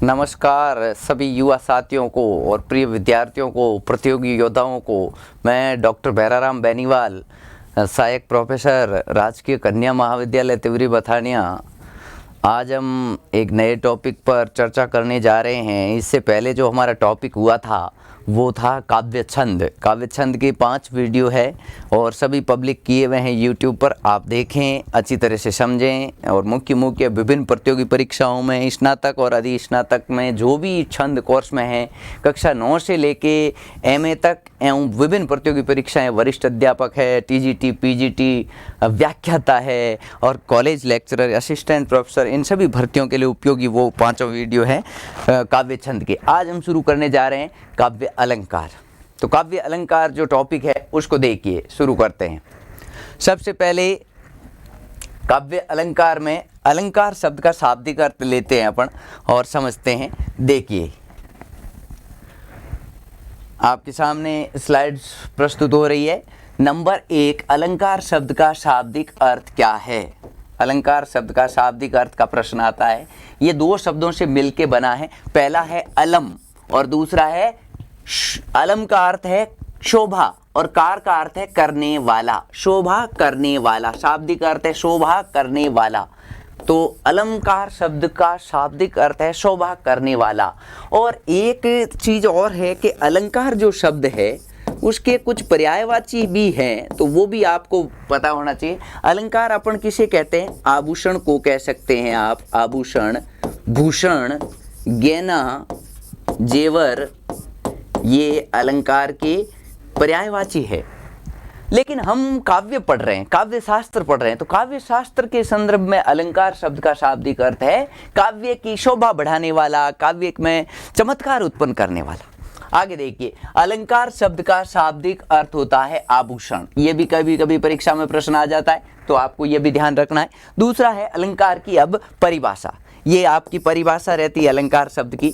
नमस्कार सभी युवा साथियों को और प्रिय विद्यार्थियों को, प्रतियोगी योद्धाओं को। मैं डॉक्टर भैराराम बेनीवाल, सहायक प्रोफेसर, राजकीय कन्या महाविद्यालय तिवरी बथानिया। आज हम एक नए टॉपिक पर चर्चा करने जा रहे हैं। इससे पहले जो हमारा टॉपिक हुआ था वो था काव्य छंद। काव्य छंद की 5 वीडियो है और सभी पब्लिक किए हुए हैं यूट्यूब पर। आप देखें, अच्छी तरह से समझें और मुख्य विभिन्न प्रतियोगी परीक्षाओं में, स्नातक और अधिस्नातक में जो भी छंद कोर्स में हैं, कक्षा 9 से लेके MA तक एवं विभिन्न प्रतियोगी परीक्षाएं, वरिष्ठ अध्यापक है, TGT, PGT, व्याख्याता है और कॉलेज लेक्चरर, असिस्टेंट प्रोफेसर, इन सभी भर्तियों के लिए उपयोगी वो 5 वीडियो है काव्य छंद के। आज हम शुरू करने जा रहे हैं काव्य अलंकार। तो काव्य अलंकार जो टॉपिक है उसको देखिए, शुरू करते हैं। सबसे पहले काव्य अलंकार में अलंकार शब्द का शाब्दिक अर्थ लेते हैं अपन और समझते हैं। देखिए, आपके सामने स्लाइड्स प्रस्तुत हो रही है। नंबर 1, अलंकार शब्द का शाब्दिक अर्थ क्या है? अलंकार शब्द का शाब्दिक अर्थ का प्रश्न आता है। ये 2 शब्दों से मिलके बना है। पहला है अलम और दूसरा है अलम का अर्थ है शोभा और कार का अर्थ है करने वाला। शोभा करने वाला, शाब्दिक अर्थ है शोभा करने वाला। तो अलंकार शब्द का शाब्दिक अर्थ है शोभा करने वाला। और एक चीज और है कि अलंकार जो शब्द है उसके कुछ पर्यायवाची भी हैं, तो वो भी आपको पता होना चाहिए। अलंकार अपन किसे कहते हैं? आभूषण को कह सकते हैं आप। आभूषण, भूषण, गहना, जेवर, ये अलंकार के पर्यायवाची है। लेकिन हम काव्य पढ़ रहे हैं, काव्य शास्त्र पढ़ रहे हैं, तो काव्य शास्त्र के संदर्भ में अलंकार शब्द का शाब्दिक अर्थ है काव्य की शोभा बढ़ाने वाला, काव्य में चमत्कार उत्पन्न करने वाला। आगे देखिए, अलंकार शब्द का शाब्दिक अर्थ होता है आभूषण। ये भी कभी कभी परीक्षा में प्रश्न आ जाता है, तो आपको ये भी ध्यान रखना है। दूसरा है अलंकार की अब परिभाषा। ये आपकी परिभाषा रहती है अलंकार शब्द की।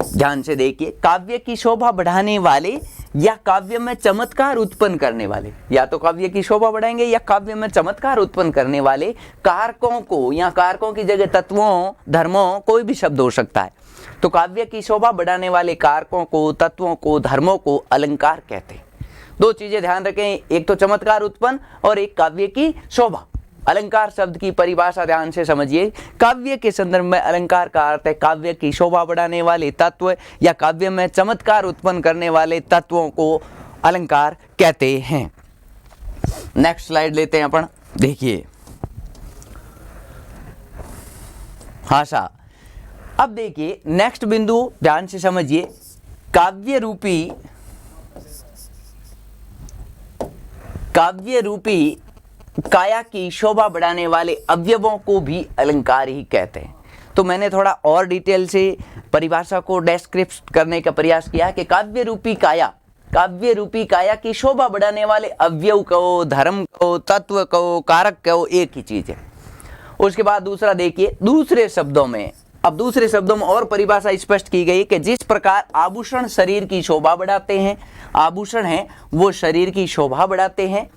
ध्यान से देखिए, काव्य की शोभा बढ़ाने वाले या काव्य में चमत्कार उत्पन्न करने वाले, या तो काव्य की शोभा बढ़ाएंगे या काव्य में चमत्कार उत्पन्न करने वाले कारकों को, या कारकों की जगह तत्वों, धर्मों, कोई भी शब्द हो सकता है। तो काव्य की शोभा बढ़ाने वाले कारकों को, तत्वों को, धर्मों को अलंकार कहते हैं। 2 चीजें ध्यान रखें, एक तो चमत्कार उत्पन्न और एक काव्य की शोभा। अलंकार शब्द की परिभाषा ध्यान से समझिए। काव्य के संदर्भ में अलंकार का अर्थ है काव्य की शोभा बढ़ाने वाले तत्व या काव्य में चमत्कार उत्पन्न करने वाले तत्वों को अलंकार कहते हैं। नेक्स्ट स्लाइड लेते हैं अपन। देखिए, भाषा। अब देखिए नेक्स्ट बिंदु ध्यान से समझिए। काव्य रूपी काया की शोभा बढ़ाने वाले अवयवों को भी अलंकार ही कहते हैं। तो मैंने थोड़ा और डिटेल से परिभाषा को डिस्क्रिप्ट करने का प्रयास किया कि काव्य रूपी काया की शोभा बढ़ाने वाले अवयव कहो, धर्म कहो, तत्व कहो, कारक कहो, एक ही चीज है। उसके बाद दूसरा देखिए, दूसरे शब्दों में और परिभाषा स्पष्ट की गई कि जिस प्रकार आभूषण शरीर की शोभा बढ़ाते हैं, आभूषण है वो शरीर की शोभा बढ़ाते हैं,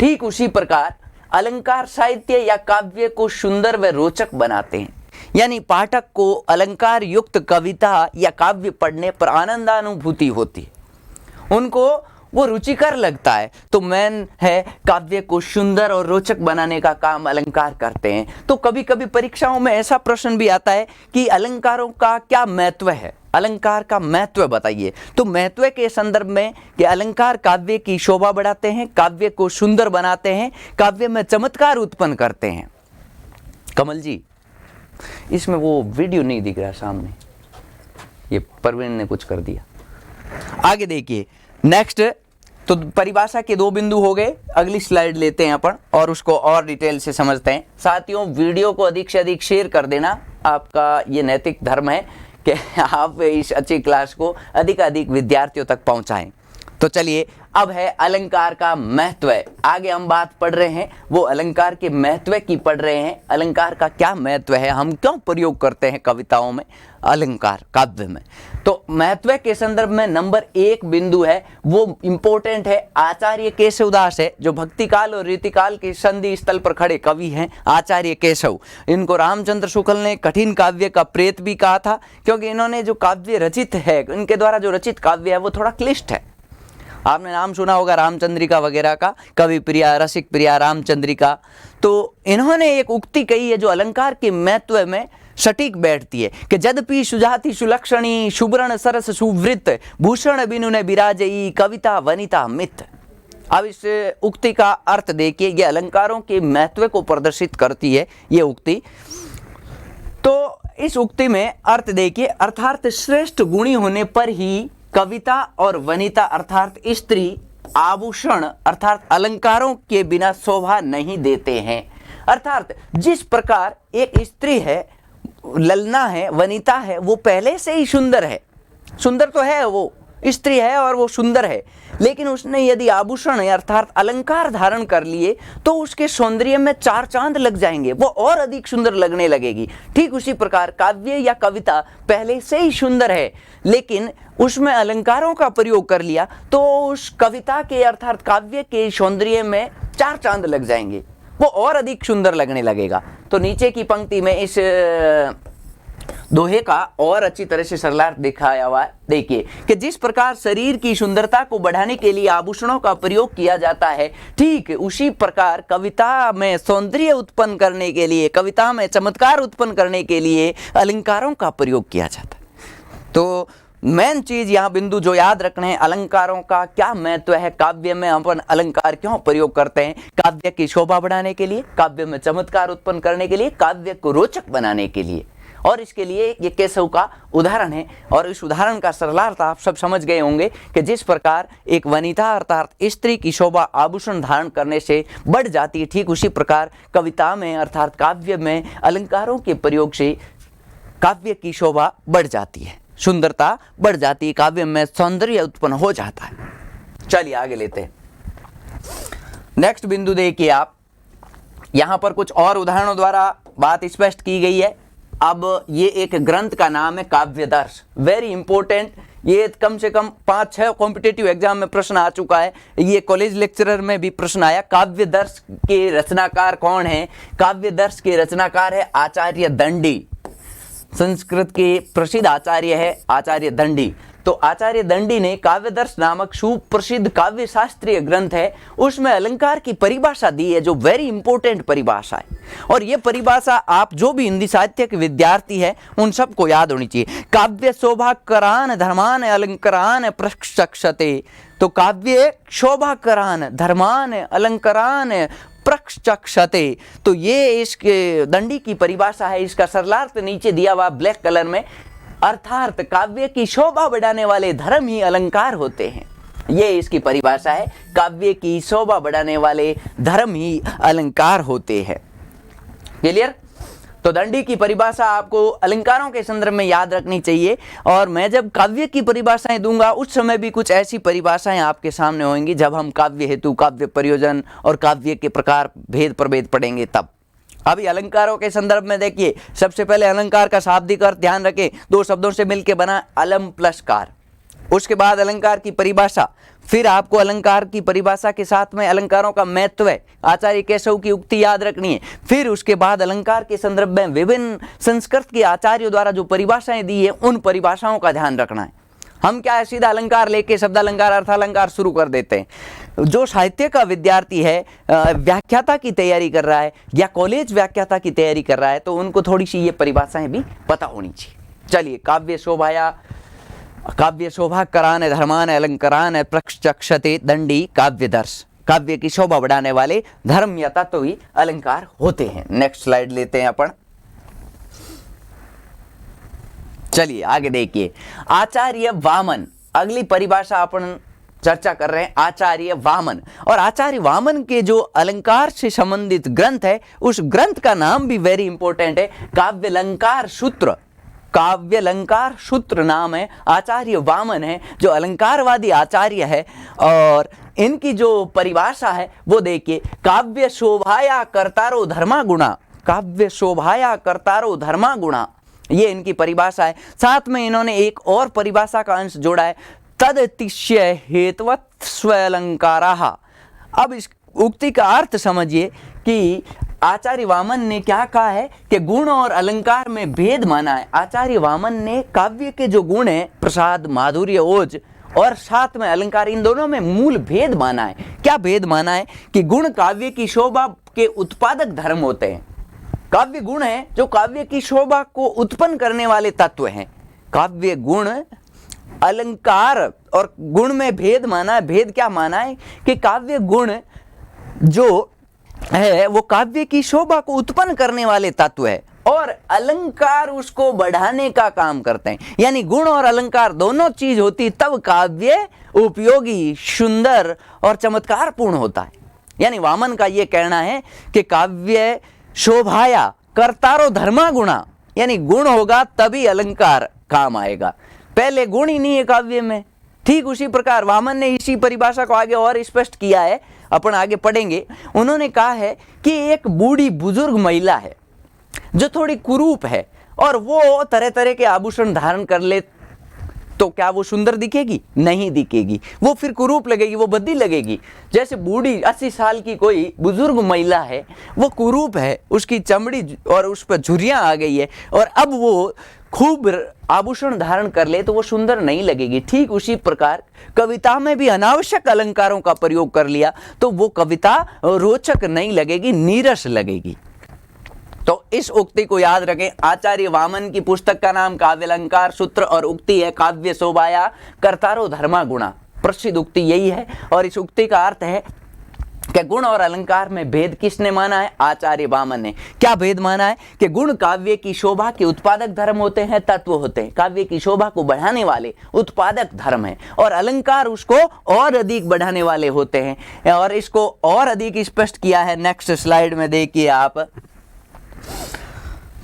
ठीक उसी प्रकार अलंकार साहित्य या काव्य को सुंदर व रोचक बनाते हैं। यानी पाठक को अलंकार युक्त कविता या काव्य पढ़ने पर आनंदानुभूति होती है, उनको वो रुचिकर लगता है। तो मेन है काव्य को सुंदर और रोचक बनाने का काम अलंकार करते हैं। तो कभी कभी परीक्षाओं में ऐसा प्रश्न भी आता है कि अलंकारों का क्या महत्व है, अलंकार का महत्व बताइए। तो महत्व के संदर्भ में कि अलंकार काव्य की शोभा बढ़ाते हैं, काव्य को सुंदर बनाते हैं, काव्य में चमत्कार उत्पन्न करते हैं। कमल जी, इसमें वो वीडियो नहीं दिख रहा सामने, ये परवीन ने कुछ कर दिया। आगे देखिए नेक्स्ट। तो परिभाषा के 2 बिंदु हो गए। अगली स्लाइड लेते हैं अपन और उसको और डिटेल से समझते हैं। साथियों, वीडियो को अधिक से अधिक शेयर कर देना, आपका ये नैतिक धर्म है कि आप इस अच्छी क्लास को अधिक विद्यार्थियों तक पहुंचाएं। तो चलिए अब है अलंकार का महत्व। आगे हम बात पढ़ रहे हैं वो अलंकार के महत्व की पढ़ रहे हैं। अलंकार का क्या महत्व है, हम क्यों प्रयोग करते हैं कविताओं में, अलंकार काव्य में। तो महत्व के संदर्भ में नंबर 1 बिंदु है वो इंपॉर्टेंट है। आचार्य केशवदास है जो भक्ति काल और रीतिकाल के संधि स्थल पर खड़े कवि हैं, आचार्य केशव। इनको रामचंद्र शुक्ल ने कठिन काव्य का प्रेत भी कहा था, क्योंकि इन्होंने जो काव्य रचित है, इनके द्वारा जो रचित काव्य है वो थोड़ा क्लिष्ट है। आपने नाम सुना होगा रामचंद्रिका वगैरह का, कवि प्रिया, रसिक प्रिया, रामचंद्रिका। तो इन्होंने एक उक्ति कही है जो अलंकार के महत्व में सटीक बैठती है कि यद्यपि सुजाति सुलक्षणी शुभ्रण सरस सुवृत भूषण बिनु ने बिराजई कविता वनिता मित। अब इस उक्ति का अर्थ देखिए, ये अलंकारों के महत्व को प्रदर्शित करती है ये उक्ति। तो इस उक्ति में अर्थ देखिए, अर्थात श्रेष्ठ गुणी होने पर ही कविता और वनिता अर्थात स्त्री आभूषण अर्थात अलंकारों के बिना शोभा नहीं देते हैं। अर्थात जिस प्रकार एक स्त्री है, ललना है, वनिता है, वो पहले से ही सुंदर है, सुंदर तो है, वो स्त्री है और वो सुंदर है, लेकिन उसने यदि आभूषण अर्थात अलंकार धारण कर लिए तो उसके सौंदर्य में 4 चांद लग जाएंगे, वो और अधिक सुंदर लगने लगेगी। ठीक उसी प्रकार काव्य या कविता पहले से ही सुंदर है, लेकिन उसमें अलंकारों का प्रयोग कर लिया तो उस कविता के अर्थात काव्य के सौंदर्य में 4 चांद लग जाएंगे, वो और अधिक सुंदर लगने लगेगा। तो नीचे की पंक्ति में इस दोहे का और अच्छी तरह से सरलार्थ दिखाया हुआ है। देखिए कि जिस प्रकार शरीर की सुंदरता को बढ़ाने के लिए आभूषणों का प्रयोग किया जाता है, ठीक उसी प्रकार कविता में सौंदर्य उत्पन्न करने के लिए, कविता में चमत्कार उत्पन्न करने के लिए अलंकारों का प्रयोग किया जाता है। तो मेन चीज यहाँ बिंदु जो याद रखना है, अलंकारों का क्या महत्व है, काव्य में अपन अलंकार क्यों प्रयोग करते हैं, काव्य की शोभा बढ़ाने के लिए, काव्य में चमत्कार उत्पन्न करने के लिए, काव्य को रोचक बनाने के लिए। और इसके लिए ये केशव का उदाहरण है, और इस उदाहरण का सरलार्थ आप सब समझ गए होंगे कि जिस प्रकार एक वनिता अर्थात स्त्री की शोभा आभूषण धारण करने से बढ़ जाती है, ठीक उसी प्रकार कविता में अर्थात काव्य में अलंकारों के प्रयोग से काव्य की शोभा बढ़ जाती है, सुंदरता बढ़ जाती है, काव्य में सौंदर्य उत्पन्न हो जाता है। चलिए आगे लेते हैं। नेक्स्ट बिंदु देखिए आप, यहां पर कुछ और उदाहरणों द्वारा बात स्पष्ट की गई है। अब ये एक ग्रंथ का नाम है काव्यदर्श, वेरी इंपॉर्टेंट। ये कम से कम 5-6 कॉम्पिटिटिव एग्जाम में प्रश्न आ चुका है, ये कॉलेज लेक्चरर में भी प्रश्न आया। काव्यदर्श के रचनाकार कौन है? काव्यदर्श के रचनाकार है आचार्य दंडी, संस्कृत के प्रसिद्ध आचार्य है आचार्य दंडी। तो आचार्य दंडी ने काव्यदर्श नामक सुप्रसिद्ध काव्य शास्त्रीय ग्रंथ है, उसमें अलंकार की परिभाषा दी है जो वेरी इंपॉर्टेंट परिभाषा है। और ये परिभाषा आप जो भी हिंदी साहित्य के विद्यार्थी है उन सबको याद होनी चाहिए। काव्य शोभाकरान धर्मान अलंकारान प्रक्षक्षते। तो काव्य शोभाकरान धर्मान अलंकारान प्रक्षक्षते, तो ये इसके दंडी की परिभाषा है। इसका सरलार्थ नीचे दिया हुआ ब्लैक कलर में, अर्थात काव्य की शोभा बढ़ाने वाले धर्म ही अलंकार होते हैं। ये इसकी परिभाषा है, काव्य की शोभा बढ़ाने वाले धर्म ही अलंकार होते हैं। क्लियर? तो दंडी की परिभाषा आपको अलंकारों के संदर्भ में याद रखनी चाहिए। और मैं जब काव्य की परिभाषाएं दूंगा उस समय भी कुछ ऐसी परिभाषाएं आपके सामने होंगी जब हम काव्य हेतु, काव्य प्रयोजन और काव्य के प्रकार भेद प्रभेद पढ़ेंगे तब। अभी अलंकारों के संदर्भ में देखिए, सबसे पहले अलंकार का शाब्दिक अर्थ ध्यान रखें, 2 शब्दों से मिलकर बना अलम प्लस कार। उसके बाद अलंकार की परिभाषा, फिर आपको अलंकार की परिभाषा के साथ में अलंकारों का महत्व है, आचार्य केशव की उक्ति याद रखनी है। फिर उसके बाद अलंकार के संदर्भ में विभिन्न संस्कृत के आचार्यों द्वारा जो परिभाषाएं दी है उन परिभाषाओं का ध्यान रखना है। हम क्या है, सीधा अलंकार लेके शब्द अलंकार अर्थ अलंकार शुरू कर देते हैं। जो साहित्य का विद्यार्थी है, व्याख्याता की तैयारी कर रहा है या कॉलेज व्याख्याता की तैयारी कर रहा है, तो उनको थोड़ी सी ये परिभाषाएं भी पता होनी चाहिए। चलिए, काव्य शोभा करान धर्मान अलंकारान प्रक्षक्षते दंडी काव्यदर्श। काव्य की शोभा बढ़ाने वाले धर्म या तत्व ही अलंकार होते हैं। नेक्स्ट स्लाइड लेते हैं अपन। चलिए आगे देखिए, आचार्य वामन, अगली परिभाषा अपन चर्चा कर रहे हैं आचार्य वामन। और आचार्य वामन के जो अलंकार से संबंधित ग्रंथ है उस ग्रंथ का नाम भी वेरी इंपॉर्टेंट है, काव्य अलंकार सूत्र। काव्य अलंकार सूत्र नाम है, आचार्य वामन है जो अलंकारवादी आचार्य है। और इनकी जो परिभाषा है वो देखिए, काव्य शोभाया कर्तारो धर्मा गुणा, काव्य शोभाया कर्तारो धर्मा गुणा, ये इनकी परिभाषा है। साथ में इन्होंने एक और परिभाषा का अंश जोड़ा है, तदतिशय हेतवत् स्वयलंकाराः। अब इस उक्ति का अर्थ समझिए कि आचार्य वामन ने क्या कहा है कि गुण और अलंकार में भेद माना है। आचार्य वामन ने काव्य के जो गुण हैं, प्रसाद, माधुर्य, ओज और साथ में अलंकार, इन दोनों में मूल भेद माना है। क्या भेद माना है कि गुण काव्य की शोभा के उत्पादक धर्म होते हैं। काव्य गुण है जो काव्य की शोभा को उत्पन्न करने वाले तत्व हैं। काव्य गुण, अलंकार और गुण में भेद माना है। भेद क्या माना है कि काव्य गुण जो है वो काव्य की शोभा को उत्पन्न करने वाले तत्व है और अलंकार उसको बढ़ाने का काम करते हैं। यानी गुण और अलंकार दोनों चीज होती तब काव्य उपयोगी, सुंदर और चमत्कारपूर्ण होता है। यानी वामन का ये कहना है कि काव्य शोभाया कर्तारो धर्मा गुणा, यानी गुण होगा तभी अलंकार काम आएगा, पहले गुण ही नहीं है काव्य में। ठीक उसी प्रकार वामन ने इसी परिभाषा को आगे और स्पष्ट किया है, अपन आगे पढ़ेंगे। उन्होंने कहा है कि एक बूढ़ी बुजुर्ग महिला है जो थोड़ी कुरूप है और वो तरह तरह के आभूषण धारण कर ले तो क्या वो सुंदर दिखेगी? नहीं दिखेगी, वो फिर कुरूप लगेगी, वो भद्दी लगेगी। जैसे बूढ़ी 80 साल की कोई बुजुर्ग महिला है, वो कुरूप है, उसकी चमड़ी और उस पर झुर्रियाँ आ गई है और अब वो खूब आभूषण धारण कर ले तो वो सुंदर नहीं लगेगी। ठीक उसी प्रकार कविता में भी अनावश्यक अलंकारों का प्रयोग कर लिया तो वो कविता रोचक नहीं लगेगी, नीरस लगेगी। तो इस उक्ति को याद रखें। आचार्य वामन की पुस्तक का नाम काव्य अलंकार सूत्र और उक्ति है काव्य शोभाया कर्तारो धर्मा गुणा। प्रसिद्ध उक्ति यही है और इस उक्ति का अर्थ है कि गुण और अलंकार में भेद किसने माना है? आचार्य वामन ने। क्या भेद माना है कि गुण काव्य की शोभा के उत्पादक धर्म होते हैं, तत्व होते हैं, काव्य की शोभा को बढ़ाने वाले उत्पादक धर्म है और अलंकार उसको और अधिक बढ़ाने वाले होते हैं। और इसको और अधिक स्पष्ट किया है नेक्स्ट स्लाइड में, देखिए आप,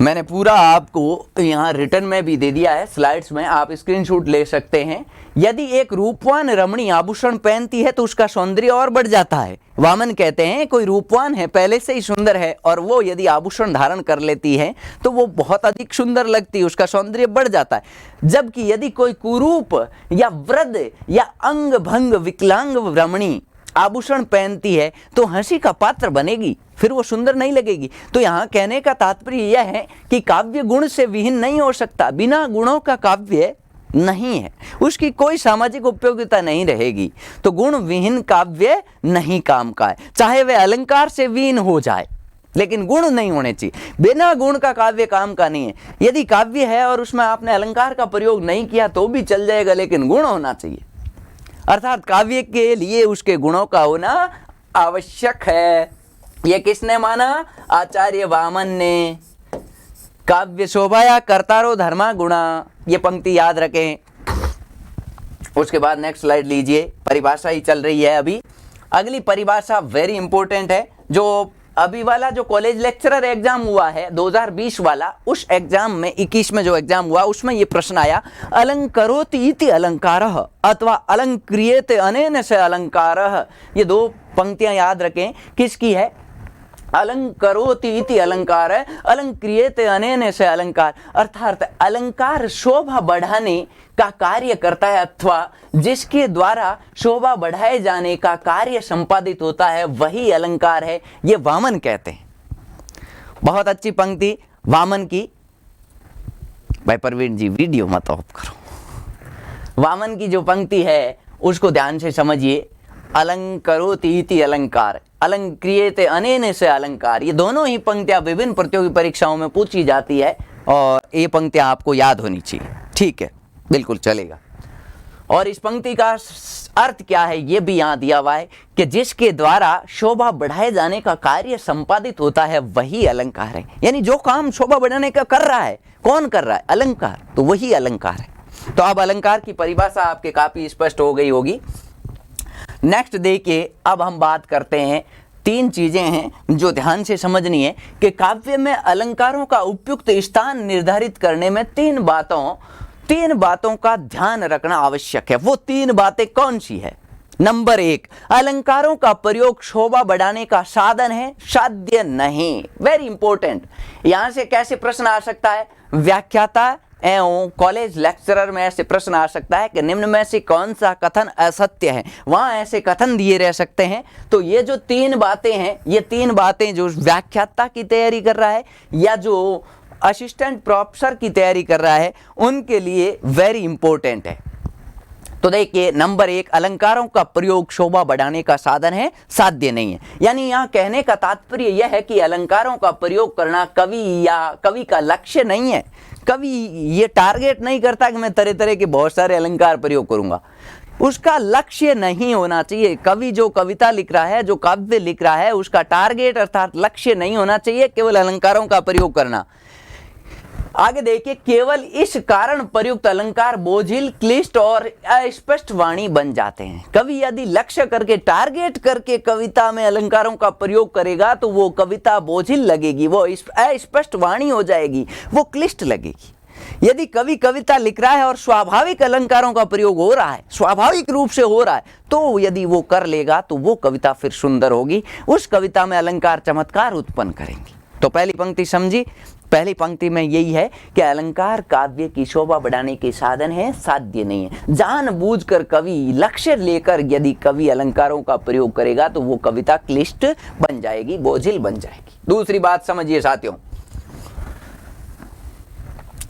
मैंने पूरा आपको यहाँ रिटर्न में भी दे दिया है, स्लाइड्स में आप स्क्रीनशॉट ले सकते हैं। यदि एक रूपवान रमणी आभूषण पहनती है तो उसका सौंदर्य और बढ़ जाता है। वामन कहते हैं कोई रूपवान है, पहले से ही सुंदर है और वो यदि आभूषण धारण कर लेती है तो वो बहुत अधिक सुंदर लगती है, उसका सौंदर्य बढ़ जाता है। जबकि यदि कोई कुरूप या वृद्ध या अंग भंग विकलांग रमणी आभूषण पहनती है तो हंसी का पात्र बनेगी, फिर वो सुंदर नहीं लगेगी। तो यहाँ कहने का तात्पर्य यह है कि काव्य गुण से विहीन नहीं हो सकता, बिना गुणों का काव्य नहीं है, उसकी कोई सामाजिक उपयोगिता नहीं रहेगी। तो गुण विहीन काव्य नहीं काम का है, चाहे वह अलंकार से विहीन हो जाए, लेकिन गुण नहीं होने चाहिए। बिना गुण का काव्य काम का नहीं है। यदि काव्य है और उसमें आपने अलंकार का प्रयोग नहीं किया तो भी चल जाएगा, लेकिन गुण होना चाहिए। अर्थात काव्य के लिए उसके गुणों का होना आवश्यक है। यह किसने माना? आचार्य वामन ने। काव्य शोभाया कर्तारो धर्मा गुणा, ये पंक्ति याद रखें। उसके बाद नेक्स्ट स्लाइड लीजिए, परिभाषा ही चल रही है अभी। अगली परिभाषा वेरी इंपॉर्टेंट है, जो अभी वाला जो कॉलेज लेक्चरर एग्जाम हुआ है 2020 वाला, उस एग्जाम में 21 में जो एग्जाम हुआ उसमें ये प्रश्न आया, अलंकरोति इति अलंकारः अथवा अलंक्रियते अनेन से अलंकारः। ये दो पंक्तियां याद रखें, किसकी है? अलंकरोति इति अलंकार है, अलंक्रियते अनेन से अलंकार, अर्थात अलंकार शोभा बढ़ाने का कार्य करता है अथवा जिसके द्वारा शोभा बढ़ाए जाने का कार्य संपादित होता है वही अलंकार है, ये वामन कहते हैं। बहुत अच्छी पंक्ति वामन की। भाई प्रवीण जी वीडियो मत ऑफ करो। वामन की जो पंक्ति है उसको ध्यान से समझिए। अलंकरोति इति अलंकार, अलंक्रियते अनेन से अलंकार, ये दोनों ही पंक्तियां विभिन्न प्रतियोगी परीक्षाओं में पूछी जाती है और ये पंक्तियां आपको याद होनी चाहिए। ठीक है, बिल्कुल चलेगा। और इस पंक्ति का अर्थ क्या है ये भी यहाँ दिया हुआ है कि जिसके द्वारा शोभा बढ़ाए जाने का कार्य संपादित होता है वही अलंकार है। यानी जो काम शोभा बढ़ाने का कर रहा है, कौन कर रहा है? अलंकार, तो वही अलंकार है। तो अब अलंकार की परिभाषा आपके काफी स्पष्ट हो गई होगी। नेक्स्ट देखिए, अब हम बात करते हैं तीन चीजें हैं जो ध्यान से समझनी है कि काव्य में अलंकारों का उपयुक्त स्थान निर्धारित करने में तीन बातों का ध्यान रखना आवश्यक है। वो तीन बातें कौन सी है? नंबर 1, अलंकारों का प्रयोग शोभा बढ़ाने का साधन है, साध्य नहीं। Very important. यहां से कैसे प्रश्न आ सकता है? व्याख्याता एवं कॉलेज लेक्चरर में ऐसे प्रश्न आ सकता है कि निम्न में से कौन सा कथन असत्य है, वहां ऐसे कथन दिए रह सकते हैं। तो ये जो तीन बातें हैं, ये तीन बातें जो व्याख्याता की तैयारी कर रहा है या जो असिस्टेंट प्रोफेसर की तैयारी कर रहा है, उनके लिए वेरी इंपॉर्टेंट है। तो देखिए, नंबर 1, अलंकारों का प्रयोग शोभा बढ़ाने का साधन है, साध्य नहीं है। यानी यहाँ कहने का तात्पर्य यह है कि अलंकारों का प्रयोग करना कवि का लक्ष्य नहीं है। कवि ये टारगेट नहीं करता कि मैं तरह तरह के बहुत सारे अलंकार प्रयोग करूंगा। उसका लक्ष्य नहीं होना चाहिए। कवि जो कविता लिख रहा है, जो काव्य लिख रहा है, उसका टारगेट अर्थात लक्ष्य नहीं होना चाहिए केवल अलंकारों का प्रयोग करना। आगे देखिए, केवल इस कारण प्रयुक्त अलंकार बोझिल, क्लिष्ट और अस्पष्ट वाणी बन जाते हैं। कवि यदि लक्ष्य करके, टारगेट करके कविता में अलंकारों का प्रयोग करेगा तो वो कविता बोझिल लगेगी, वो अस्पष्ट वाणी हो जाएगी, वो क्लिष्ट लगेगी। यदि कवि कविता लिख रहा है और स्वाभाविक अलंकारों का प्रयोग हो रहा है, स्वाभाविक रूप से हो रहा है, तो यदि वो कर लेगा तो वो कविता फिर सुंदर होगी। उस कविता में अलंकार चमत्कार उत्पन्न करेंगी। तो पहली पंक्ति समझी। पहली पंक्ति में यही है कि अलंकार काव्य की शोभा बढ़ाने के साधन है, साध्य नहीं है। जानबूझकर कवि लक्ष्य लेकर यदि कवि अलंकारों का प्रयोग करेगा तो वो कविता क्लिष्ट बन जाएगी, बोझिल बन जाएगी। दूसरी बात समझिए साथियों।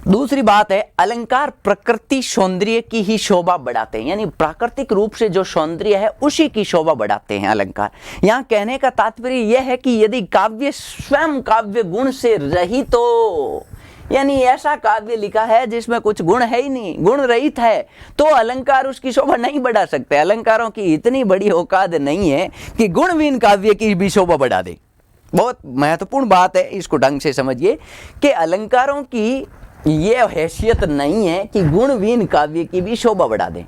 दूसरी बात है, अलंकार प्रकृति सौंदर्य की ही शोभा बढ़ाते हैं। यानी प्राकृतिक रूप से जो सौंदर्य है उसी की शोभा बढ़ाते हैं अलंकार। यहाँ कहने का तात्पर्य यह है कि यदि काव्य स्वयं काव्य गुण से रहित हो, यानी ऐसा काव्य लिखा है जिसमें कुछ गुण है ही नहीं, गुण रहित है, तो अलंकार उसकी शोभा नहीं बढ़ा सकते। अलंकारों की इतनी बड़ी औकात नहीं है कि गुणहीन काव्य की भी शोभा बढ़ा दे। बहुत महत्वपूर्ण बात है, इसको ढंग से समझिए कि अलंकारों की ये हैसियत नहीं है कि गुणहीन काव्य की भी शोभा बढ़ा दें।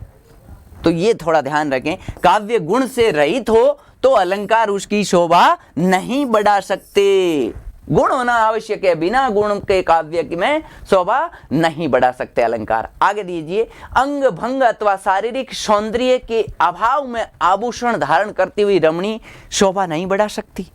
तो ये थोड़ा ध्यान रखें, काव्य गुण से रहित हो तो अलंकार उसकी शोभा नहीं बढ़ा सकते। गुण होना आवश्यक है, बिना गुण के काव्य की में शोभा नहीं बढ़ा सकते अलंकार। आगे दीजिए, अंग भंग अथवा शारीरिक सौंदर्य के अभाव में आभूषण धारण करती हुई रमणी शोभा नहीं बढ़ा सकती।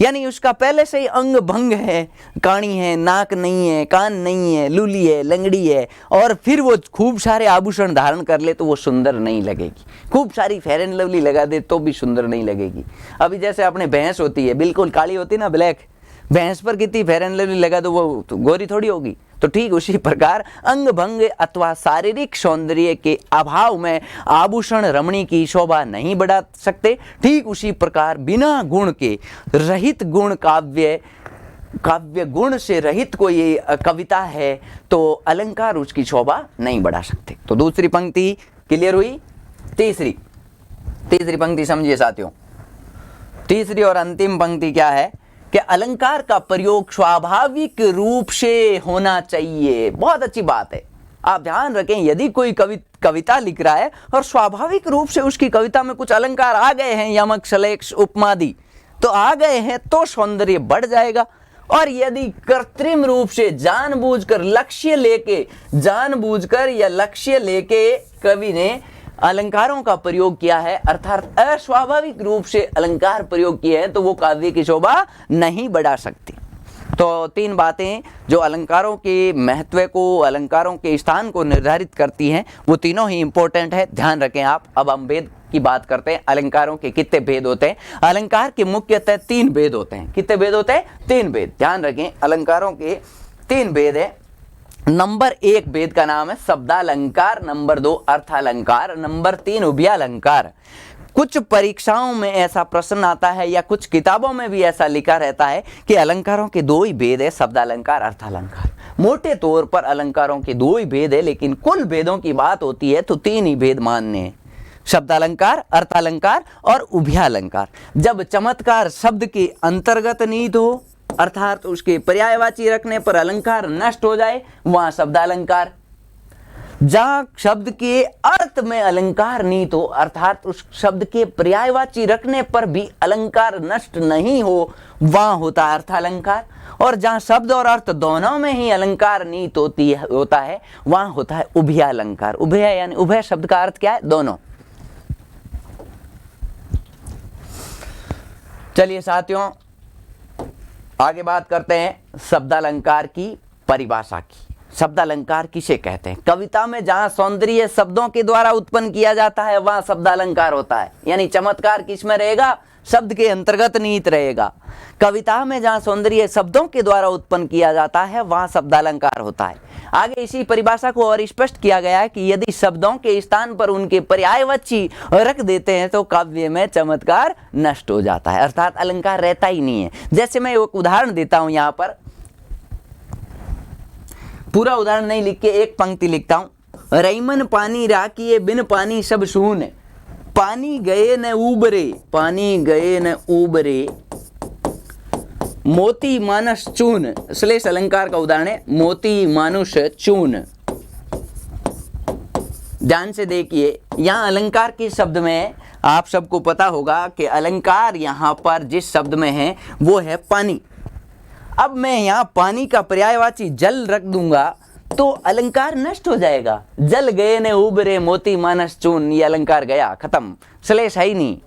यानी उसका पहले से ही अंग भंग है, कानी है, नाक नहीं है, कान नहीं है, लूली है, लंगड़ी है, और फिर वो खूब सारे आभूषण धारण कर ले तो वो सुंदर नहीं लगेगी। खूब सारी फेयर एंड लवली लगा दे तो भी सुंदर नहीं लगेगी। अभी जैसे अपने भैंस होती है, बिल्कुल काली होती है ना, ब्लैक, भैंस पर कितनी फेयर एंड लवली लगा दो वो तो गोरी थोड़ी होगी। तो ठीक उसी प्रकार अंग भंग अथवा शारीरिक सौंदर्य के अभाव में आभूषण रमणी की शोभा नहीं बढ़ा सकते। ठीक उसी प्रकार बिना गुण के रहित गुण काव्य गुण से रहित कोई कविता है तो अलंकार उसकी शोभा नहीं बढ़ा सकते। तो दूसरी पंक्ति क्लियर हुई। तीसरी पंक्ति समझिए साथियों। तीसरी और अंतिम पंक्ति क्या है कि अलंकार का प्रयोग स्वाभाविक रूप से होना चाहिए। बहुत अच्छी बात है, आप ध्यान रखें, यदि कोई कविता लिख रहा है और स्वाभाविक रूप से उसकी कविता में कुछ अलंकार आ गए हैं, यमक श्लेष उपमादि तो आ गए हैं, तो सौंदर्य बढ़ जाएगा। और यदि कृत्रिम रूप से जानबूझकर लक्ष्य लेके कवि ने अलंकारों का प्रयोग किया है, अर्थात अस्वाभाविक रूप से अलंकार प्रयोग किए हैं, तो वो काव्य की शोभा नहीं बढ़ा सकती। तो तीन बातें जो अलंकारों के महत्व को, अलंकारों के स्थान को निर्धारित करती हैं, वो तीनों ही इंपॉर्टेंट है, ध्यान रखें आप। अब हम भेद की बात करते हैं। अलंकारों के कितने भेद होते हैं? अलंकार के मुख्यतः 3 भेद होते हैं। कितने भेद होते हैं? 3 भेद। ध्यान रखें, अलंकारों के 3 भेद है। नंबर 1 भेद का नाम है शब्दालंकार, नंबर 2 अर्थालंकार, नंबर 3 उभयालंकार। कुछ परीक्षाओं में ऐसा प्रश्न आता है या कुछ किताबों में भी ऐसा लिखा रहता है कि अलंकारों के 2 ही भेद है, शब्दालंकार, अर्थालंकार। मोटे तौर पर अलंकारों के 2 ही भेद है, लेकिन कुल भेदों की बात होती है तो 3 ही भेद मानने हैं, शब्दालंकार, अर्थालंकार और उभयालंकार। जब चमत्कार शब्द के अंतर्गत निहित हो, अर्थात उसके पर्यायवाची रखने पर अलंकार नष्ट हो जाए, वहां शब्दालंकार। जहां शब्द के अर्थ में अलंकार निहित हो, अर्थात उस शब्द के पर्यायवाची रखने पर भी अलंकार नष्ट नहीं हो, वहां होता है अर्थालंकार। और जहां शब्द और अर्थ दोनों में ही अलंकार निहित होता है, वहां होता है उभयालंकार। उभय यानी उभय शब्द का अर्थ क्या है? दोनों। चलिए साथियों, आगे बात करते हैं शब्दालंकार की परिभाषा की। शब्दालंकार किसे कहते हैं? कविता में जहां सौंदर्य शब्दों के द्वारा उत्पन्न किया जाता है, वहां शब्दालंकार होता है। यानी चमत्कार किसमें रहेगा? शब्द के अंतर्गत निहित रहेगा। कविता में जहां सौंदर्य शब्दों के द्वारा उत्पन्न किया जाता है, वहां शब्दालंकार होता है। आगे इसी परिभाषा को और स्पष्ट किया गया है कि यदि शब्दों के स्थान पर उनके पर्यायवाची रख देते हैं तो काव्य में चमत्कार नष्ट हो जाता है, अर्थात अलंकार रहता ही नहीं है। जैसे मैं एक उदाहरण देता हूं, यहां पर पूरा उदाहरण नहीं लिख के एक पंक्ति लिखता हूं। रईमन पानी राखिए बिन पानी सब सून, पानी गए न उबरे, पानी गए न उबरे, मोती मानस चून। श्लेष अलंकार का उदाहरण है मोती मानुष चून। ध्यान से देखिए, यहां अलंकार के शब्द में आप सबको पता होगा कि अलंकार यहां पर जिस शब्द में है वो है पानी। अब मैं यहां पानी का पर्यायवाची जल रख दूंगा तो अलंकार नष्ट हो जाएगा। जल गए ने उबरे मोती मानस चून, ये अलंकार गया, खत्म, श्लेष है ही नहीं।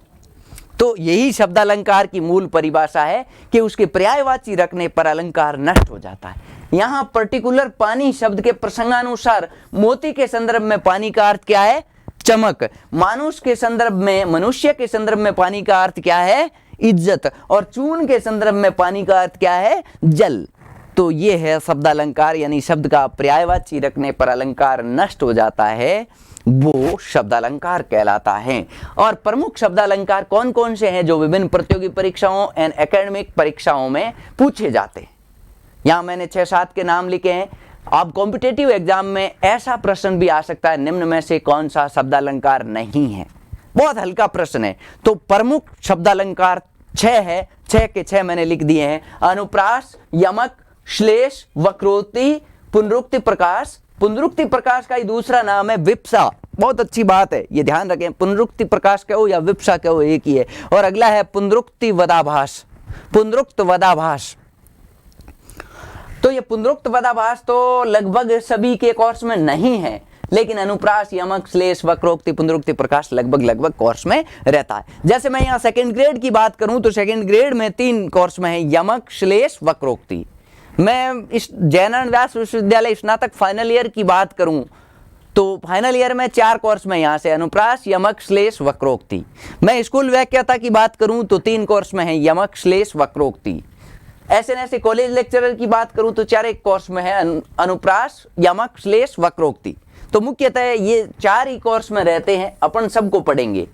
तो यही शब्दालंकार की मूल परिभाषा है कि उसके पर्यायवाची रखने पर अलंकार नष्ट हो जाता है। यहां पर्टिकुलर पानी शब्द के प्रसंगानुसार मोती के संदर्भ में पानी का अर्थ क्या है? चमक। मानुष के संदर्भ में, मनुष्य के संदर्भ में पानी का अर्थ क्या है? इज्जत। और चून के संदर्भ में पानी का अर्थ क्या है? जल। तो ये है शब्दालंकार, यानी शब्द का पर्यायवाची रखने पर अलंकार नष्ट हो जाता है, वो शब्दालंकार कहलाता है। और प्रमुख शब्दालंकार कौन कौन से हैं जो विभिन्न प्रतियोगी परीक्षाओं एंड एकेडमिक परीक्षाओं में पूछे जाते हैं? यहां मैंने 6-7 के नाम लिखे हैं। अब कॉम्पिटेटिव एग्जाम में ऐसा प्रश्न भी आ सकता है, निम्न में से कौन सा शब्दालंकार नहीं है? बहुत हल्का प्रश्न है। तो प्रमुख शब्दालंकार 6 है, 6 के 6 मैंने लिख दिए हैं। अनुप्रास, यमक, श्लेष, वक्रोक्ति, पुनरुक्ति प्रकाश। पुनरुक्ति प्रकाश का ही दूसरा नाम है विप्सा। बहुत अच्छी बात है, ये ध्यान रखें, पुनरुक्ति प्रकाश कहो या विप्सा कहो एक ही है। और अगला है पुनरुक्ति वदाभास, पुनरुक्त वदाभास। तो ये पुनरुक्त वदाभास तो लगभग सभी के कोर्स में नहीं है, लेकिन अनुप्रास, यमक, श्लेष, वक्रोक्ति, पुनरुक्ति प्रकाश लगभग कोर्स में रहता है। जैसे मैं यहाँ सेकंड ग्रेड की बात करूं तो सेकंड ग्रेड में 3 कोर्स में है, यमक, श्लेष, वक्रोक्ति। मैं इस जयनारायण व्यास विश्वविद्यालय स्नातक फाइनल ईयर की बात करूं तो फाइनल ईयर में 4 कोर्स में यहाँ से अनुप्रास, यमक, श्लेष, वक्रोक्ति। मैं स्कूल व्याख्याता की बात करूं तो 3 कोर्स में है, यमक, श्लेष, वक्रोक्ति। ऐसे कॉलेज लेक्चरर की बात करूं तो 4 कोर्स में है, अनुप्रास, यमक, श्लेष, वक्रोक्ति। तो मुख्यतः ये 4 ही कोर्स में रहते हैं, अपन सबको पढ़ेंगे।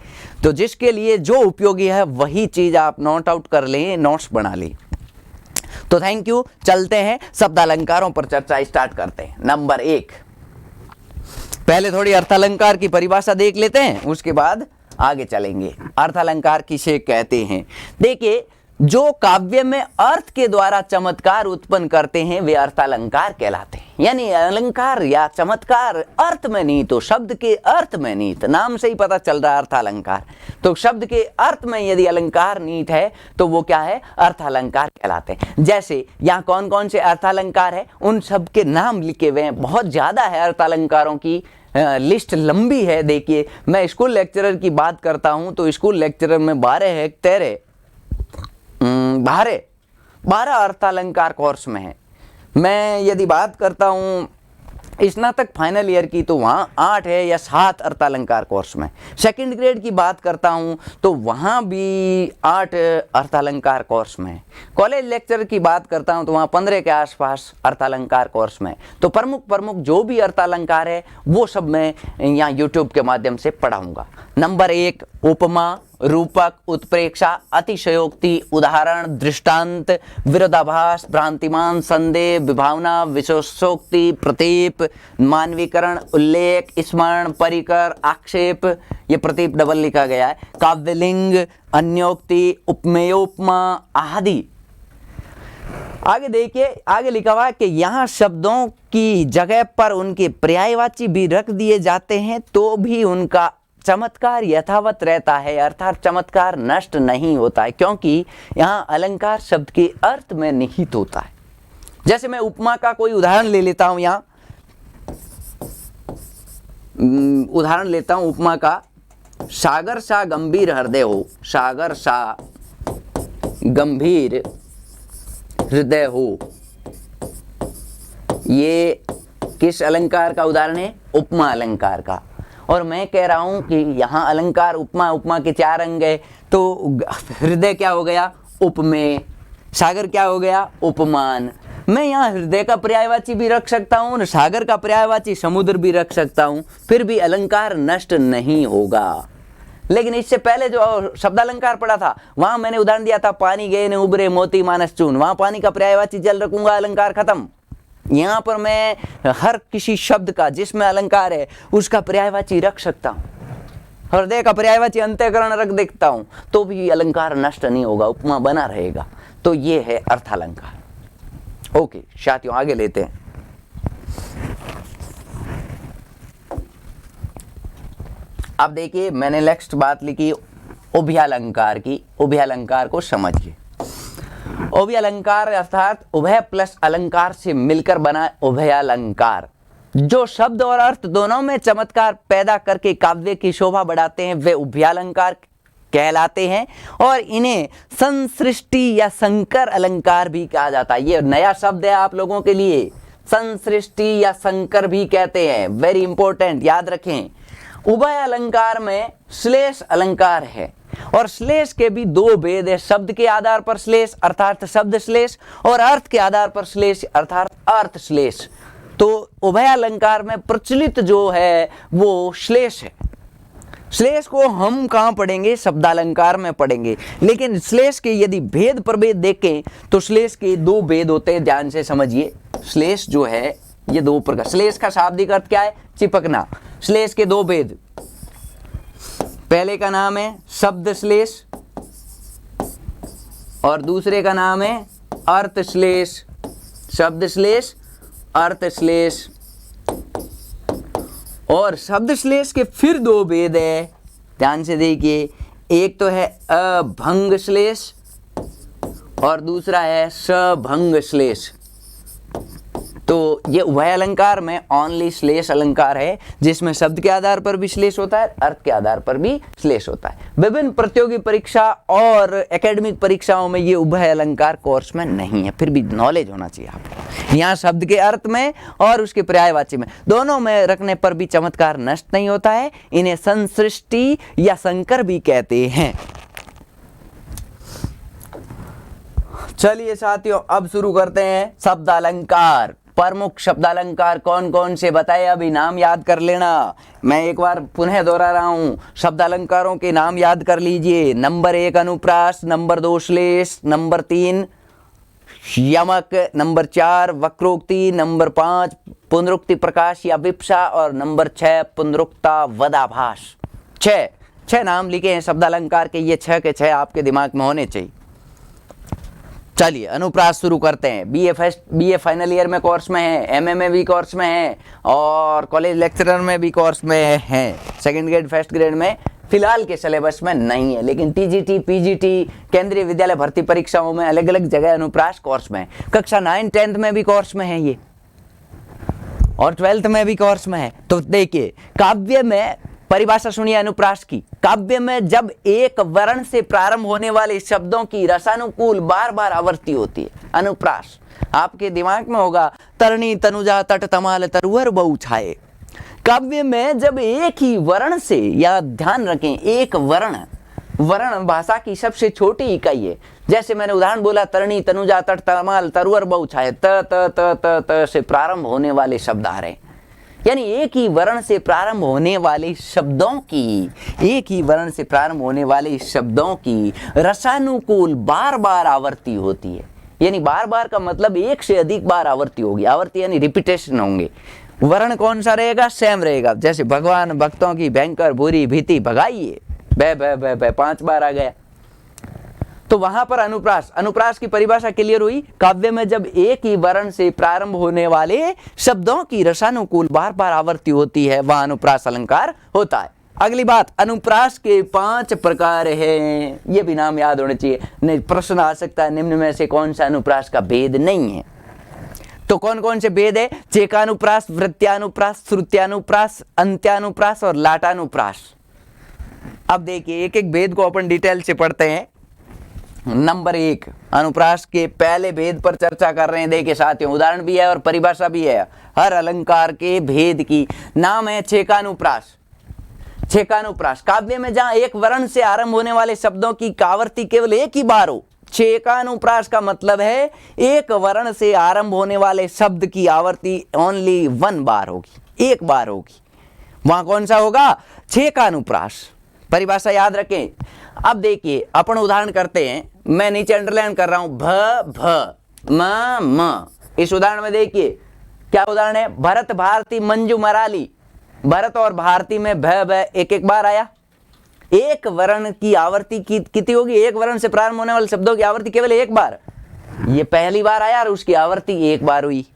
तो जिसके लिए जो उपयोगी है वही चीज आप नोट आउट कर लें, नोट्स बना लें। तो थैंक यू। चलते हैं शब्दालंकारों पर चर्चा स्टार्ट करते हैं। नंबर 1, पहले थोड़ी अर्थालंकार की परिभाषा देख लेते हैं, उसके बाद आगे चलेंगे। अर्थालंकार किसे कहते हैं? देखिए, जो काव्य में अर्थ के द्वारा चमत्कार उत्पन्न करते हैं वे अर्थालंकार कहलाते हैं। यानी अलंकार या चमत्कार अर्थ में नहीं तो शब्द के अर्थ में निहित, नाम से ही पता चल रहा है अर्थालंकार। तो शब्द के अर्थ में यदि अलंकार निहित है तो वो क्या है? अर्थालंकार कहलाते हैं। जैसे यहाँ कौन कौन से अर्थालंकार है उन सब के नाम लिखे हुए हैं, बहुत ज्यादा है अर्थालंकारों की लिस्ट लंबी है। देखिए, मैं स्कूल लेक्चरर की बात करता हूं तो स्कूल लेक्चरर में 12 अर्थालंकार कोर्स में है। मैं यदि बात करता हूँ स्नातक फाइनल ईयर की तो वहाँ 8 है या 7 अर्थालंकार कोर्स में। सेकंड ग्रेड की बात करता हूँ तो वहाँ भी 8 अर्थालंकार कोर्स में। कॉलेज लेक्चर की बात करता हूँ तो वहाँ 15 के आसपास अर्थालंकार कोर्स में। तो प्रमुख जो भी अर्थालंकार है वो सब मैं यहाँ यूट्यूब के माध्यम से पढ़ाऊँगा। नंबर 1, उपमा, रूपक, उत्प्रेक्षा, अतिशयोक्ति, उदाहरण, दृष्टांत, विरोधाभास, भ्रांतिमान, संदेह, विभावना, विशेषोक्ति, प्रतीप, मानवीकरण, उल्लेख, स्मरण, परिकर, आक्षेप, ये प्रतीप डबल लिखा गया है, काव्यलिंग, अन्योक्ति, उपमेयोपमा आदि। आगे देखिए, आगे लिखा हुआ है कि यहाँ शब्दों की जगह पर उनके पर्यायवाची भी रख दिए जाते हैं तो भी उनका चमत्कार यथावत रहता है, अर्थात चमत्कार नष्ट नहीं होता है, क्योंकि यहाँ अलंकार शब्द के अर्थ में निहित होता है। जैसे मैं उपमा का कोई उदाहरण ले लेता हूं, यहाँ उदाहरण लेता हूं उपमा का, सागर सा गंभीर हृदय हो, सागर सा गंभीर हृदय हो, ये किस अलंकार का उदाहरण है? उपमा अलंकार का। और मैं कह रहा हूं कि यहाँ अलंकार उपमा, उपमा के 4 अंग है, तो हृदय क्या हो गया? उपमेय। सागर क्या हो गया? उपमान। मैं यहाँ हृदय का पर्यायवाची भी रख सकता हूँ और सागर का पर्यायवाची समुद्र भी रख सकता हूँ, फिर भी अलंकार नष्ट नहीं होगा। लेकिन इससे पहले जो शब्द अलंकार पढ़ा था, वहां मैंने उदाहरण दिया था पानी गए ने उबरे मोती मानस चून, वहां पानी का पर्यायवाची जल रखूंगा, अलंकार खत्म। यहाँ पर मैं हर किसी शब्द का जिसमें अलंकार है उसका पर्यायवाची रख सकता हूँ। हृदय का पर्यायवाची अंतःकरण रख देता हूँ तो भी अलंकार नष्ट नहीं होगा, उपमा बना रहेगा। तो ये है अर्थालंकार। ओके साथियों, आगे लेते हैं। अब देखिए, मैंने नेक्स्ट बात लिखी उभयालंकार की। उभयालंकार को समझिए। उभयालंकार अर्थात उभय प्लस अलंकार से मिलकर बना उभयालंकार, जो शब्द और अर्थ दोनों में चमत्कार पैदा करके काव्य की शोभा बढ़ाते हैं, वे उभयालंकार कहलाते हैं। और इन्हें संसृष्टि या संकर अलंकार भी कहा जाता है। ये नया शब्द है आप लोगों के लिए, संसृष्टि या संकर भी कहते हैं। वेरी इंपॉर्टेंट, याद रखें। उभय अलंकार में श्लेष अलंकार है और श्लेष के भी 2 भेद है। शब्द के आधार पर श्लेष अर्थात शब्द श्लेष, और अर्थ के आधार पर श्लेष अर्थात अर्थ श्लेष। तो उभय अलंकार में प्रचलित जो है वो श्लेष है। श्लेष को हम कहाँ पढ़ेंगे? शब्दालंकार में पढ़ेंगे। लेकिन श्लेष के यदि भेद प्रभेद देखें तो श्लेष के 2 भेद होते हैं, ध्यान से समझिए। श्लेष जो है ये 2 प्रकार। श्लेष का शाब्दिक अर्थ क्या है? चिपकना। श्लेष के 2 भेद, पहले का नाम है शब्द श्लेष और दूसरे का नाम है अर्थ श्लेष। शब्द श्लेष, अर्थ श्लेष। और शब्द श्लेष के फिर 2 भेद है, ध्यान से देखिए। एक तो है अभंग श्लेष और दूसरा है सभंग श्लेष। तो ये उभय अलंकार में ओनली श्लेष अलंकार है, जिसमें शब्द के आधार पर भी श्लेष होता है, अर्थ के आधार पर भी श्लेष होता है। विभिन्न प्रतियोगी परीक्षा और एकेडमिक परीक्षाओं में ये उभय अलंकार कोर्स में नहीं है, फिर भी नॉलेज होना चाहिए आपको। यहाँ शब्द के अर्थ में और उसके पर्यायवाची में, दोनों में रखने पर भी चमत्कार नष्ट नहीं होता है। इन्हें संसृष्टि या संकर भी कहते हैं। चलिए साथियों, अब शुरू करते हैं शब्द अलंकार। प्रमुख शब्द अलंकार कौन कौन से बताए, अभी नाम याद कर लेना। मैं एक बार पुनः दोहरा रहा हूं, शब्द अलंकारों के नाम याद कर लीजिए। नंबर 1 अनुप्रास, नंबर 2 श्लेष, नंबर 3 यमक, नंबर 4 वक्रोक्ति, नंबर 5 पुनरुक्ति प्रकाश या विप्सा और नंबर 6 पुनरुक्ता वदाभास। 6 नाम लिखे हैं शब्द अलंकार के, ये 6 के 6 आपके दिमाग में होने चाहिए। चलिए अनुप्रास शुरू करते हैं। बीए फाइनल ईयर में कोर्स में है, एमए में भी कोर्स में है और कॉलेज लेक्चरर में भी कोर्स में है। 2nd ग्रेड 1st ग्रेड में फिलहाल के सिलेबस में नहीं है, लेकिन टीजीटी, पीजीटी, केंद्रीय विद्यालय भर्ती परीक्षाओं में अलग अलग जगह अनुप्रास कोर्स में है। कक्षा 9, 10th में भी कोर्स में है ये, और 12th में भी कोर्स में है। तो देखिए, काव्य में परिभाषा सुनिए अनुप्रास की। काव्य में जब एक वर्ण से प्रारंभ होने वाले शब्दों की रसानुकूल बार बार आवृत्ति होती है, अनुप्रास। आपके दिमाग में होगा तरणी, तनुजा, तट, तमाल, तरुवर, बहु छाए। काव्य में जब एक ही वर्ण से, या ध्यान रखें, एक वर्ण भाषा की सबसे छोटी इकाई है। जैसे मैंने उदाहरण बोला, तरणी, तनुजा, तट, तमाल, तरुवर, बहु छाए, त से प्रारंभ होने वाले शब्द आ रहे हैं। यानी एक ही वर्ण से प्रारंभ होने वाले शब्दों की रसानुकूल बार बार आवृत्ति होती है। यानी बार बार का मतलब एक से अधिक बार आवृत्ति होगी। आवृत्ति यानी रिपीटेशन होंगे। वर्ण कौन सा रहेगा? सेम रहेगा। जैसे भगवान भक्तों की भयंकर बुरी भीति भगाइए, बे 5 बार आ गया। तो वहां पर अनुप्रास, अनुप्रास की परिभाषा क्लियर हुई। काव्य में जब एक ही वर्ण से प्रारंभ होने वाले शब्दों की रसानुकूल बार बार आवृत्ति होती है, वह अनुप्रास अलंकार होता है। अगली बात, अनुप्रास के 5 प्रकार हैं, ये भी नाम याद होने चाहिए। नहीं, प्रश्न आ सकता है निम्न में से कौन सा अनुप्रास का भेद नहीं है। तो कौन कौन से भेद है? चेकानुप्रास, वृत्त्यानुप्रास, श्रुत्यानुप्रास, अंत्यानुप्रास और लाटानुप्रास। अब देखिए एक एक भेद को अपन डिटेल से पढ़ते हैं। नंबर 1, अनुप्रास के पहले भेद पर चर्चा कर रहे हैं। देखिए साथियों, उदाहरण भी है और परिभाषा भी है हर अलंकार के भेद की। नाम है छेकानुप्रास। छेकानुप्रास, काव्य में जहां एक वर्ण से आरंभ होने वाले शब्दों की कावर्ती केवल एक ही बार हो। छेकानुप्रास का मतलब है एक वर्ण से आरंभ होने वाले शब्द की आवर्ती ओनली 1 बार होगी, 1 बार होगी। वहां कौन सा होगा? छेकानुप्रास। परिभाषा याद रखें। अब देखिए अपन उदाहरण करते हैं, मैं नीचे अंडरलाइन कर रहा हूं, भ भ म म। इस उदाहरण में देखिए क्या उदाहरण है? भरत, भारती, मंजू, मराली। भरत और भारती में भ भ एक एक बार आया। एक वर्ण की आवर्ती कितनी होगी? एक वर्ण से प्रारंभ होने वाले शब्दों की आवर्ती केवल 1 बार। ये पहली बार आया और उसकी आवर्ती 1 बार हुई।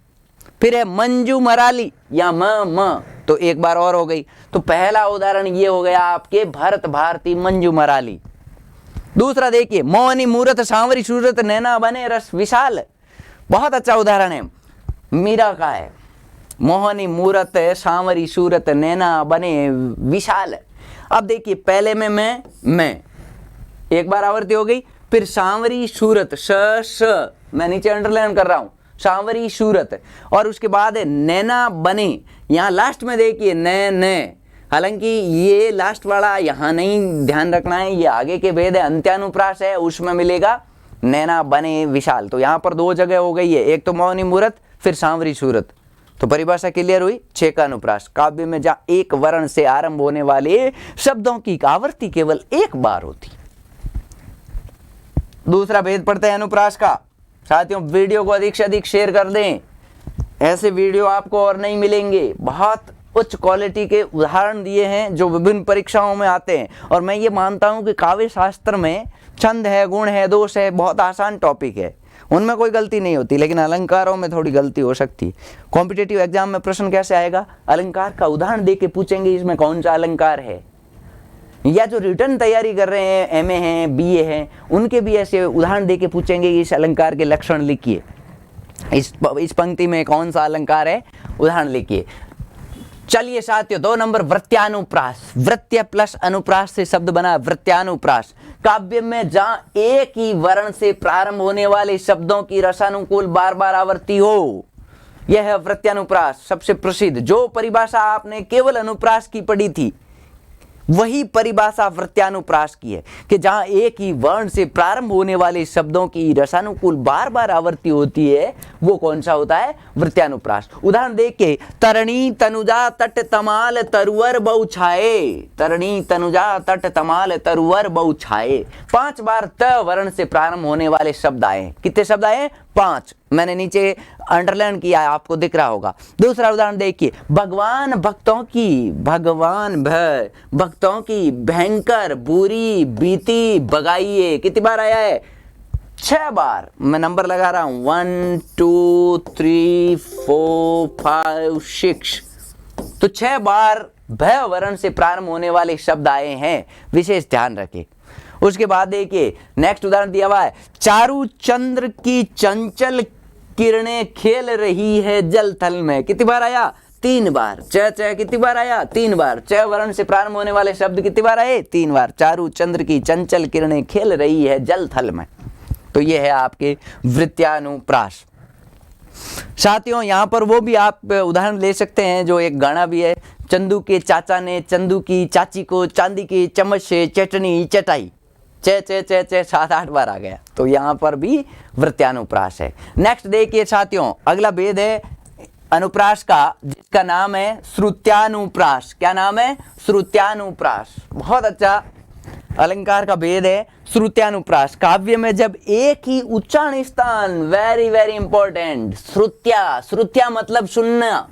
फिर है मंजू, मराली या म, तो 1 बार और हो गई। तो पहला उदाहरण ये हो गया आपके भरत, भारती, मंजू, मराली। दूसरा देखिए, मोहनी मूरत, सांवरी सूरत, नैना बने रस विशाल। बहुत अच्छा उदाहरण है, मीरा का है। मोहनी मूरत, सांवरी सूरत, नैना बने विशाल। अब देखिए पहले में मैं 1 बार आवर्ती हो गई। फिर सांवरी सूरत, स, मैं नीचे अंडरलाइन कर रहा हूं, सांवरी सूरत। और उसके बाद है नैना बने। यहां लास्ट में देखिए न, हालांकि ये लास्ट वाला यहां नहीं ध्यान रखना है, ये आगे के भेद है। अंत्यानुप्रास है, उसमें मिलेगा नैना बने विशाल। तो यहां पर 2 जगह हो गई है, एक तो मोहनी मूरत, फिर सांवरी सूरत। तो परिभाषा क्लियर हुई। छेकानुप्रास, काव्य में जहां एक वर्ण से आरंभ होने वाले शब्दों की आवर्ती केवल 1 बार होती। दूसरा भेद पढ़ते हैं अनुप्रास का। साथियों वीडियो को अधिक से अधिक शेयर कर दें, ऐसे वीडियो आपको और नहीं मिलेंगे। बहुत उच्च क्वालिटी के उदाहरण दिए हैं जो विभिन्न परीक्षाओं में आते हैं। और मैं ये मानता हूं कि काव्य शास्त्र में छंद है, गुण है, दोष है, बहुत आसान टॉपिक है, उनमें कोई गलती नहीं होती। लेकिन अलंकारों में थोड़ी गलती हो सकती। कॉम्पिटिटिव एग्जाम में प्रश्न कैसे आएगा? अलंकार का उदाहरण दे के पूछेंगे इसमें कौन सा अलंकार है। या जो रिटर्न तैयारी कर रहे हैं, एमए हैं, बीए हैं, उनके भी ऐसे उदाहरण दे के पूछेंगे कि इस अलंकार के लक्षण लिखिए, इस पंक्ति में कौन सा अलंकार है, उदाहरण लिखिए। चलिए साथियों, 2 नंबर वृत्त्यानुप्रास। वृत्त्य प्लस अनुप्रास से शब्द बना वृत्त्यानुप्रास। काव्य में जहां एक ही वर्ण से प्रारंभ होने वाले शब्दों की रसानुकूल बार बार आवर्ती हो, यह है वृत्त्यानुप्रास। सबसे प्रसिद्ध जो परिभाषा आपने केवल अनुप्रास की पढ़ी थी, वही परिभाषा वृत्त्यानुप्रास की है कि जहां एक ही वर्ण से प्रारंभ होने वाले शब्दों की रसानुकूल बार बार आवर्ती होती है, वो कौन सा होता है? वृत्त्यानुप्रास। उदाहरण देखिए, तरणी तनुजा तट तमाल तरुवर बहु छाए। तरणी तनुजा तट तमाल तरुवर बहु छाए। 5 बार त वर्ण से प्रारंभ होने वाले शब्द आए। कितने शब्द आए? 5। मैंने नीचे अंडरलाइन किया है, आपको दिख रहा होगा। दूसरा उदाहरण देखिए, भगवान भक्तों की, भगवान भक्तों की भयंकर बुरी बीती बगाइए। कितनी बार आया है? 6 बार। मैं नंबर लगा रहा हूं, 1 2 3 4 5 6। तो 6 बार भय वर्ण से प्रारंभ होने वाले शब्द आए हैं, विशेष ध्यान रखें। उसके बाद देखिए नेक्स्ट उदाहरण दिया हुआ है, चारू चंद्र की चंचल किरणें खेल रही है जल थल में। कितनी बार आया? 3 बार। च कितनी बार आया? 3 बार। च वर्ण से प्रारंभ होने वाले शब्द कितनी बार आए? 3 बार। चारू चंद्र की चंचल किरणें खेल रही है जल थल में। तो ये है आपके वृत्त्यानुप्रास। साथियों यहाँ पर वो भी आप उदाहरण ले सकते हैं जो एक गाना भी है, चंदू के चाचा ने चंदू की चाची को चांदी की चम्मच से चटनी चटाई। चे 7-8 बार आ गया। तो यहाँ पर भी वृत्त्यानुप्रास है। नेक्स्ट देखिए साथियों, अगला भेद है अनुप्रास का, जिसका नाम है श्रुत्यानुप्रास। क्या नाम है? श्रुत्यानुप्रास। बहुत अच्छा अलंकार का भेद है श्रुत्यानुप्रास। काव्य में जब एक ही उच्चारण स्थान, वेरी वेरी इंपॉर्टेंट, श्रुत्या, श्रुत्या मतलब सुनना।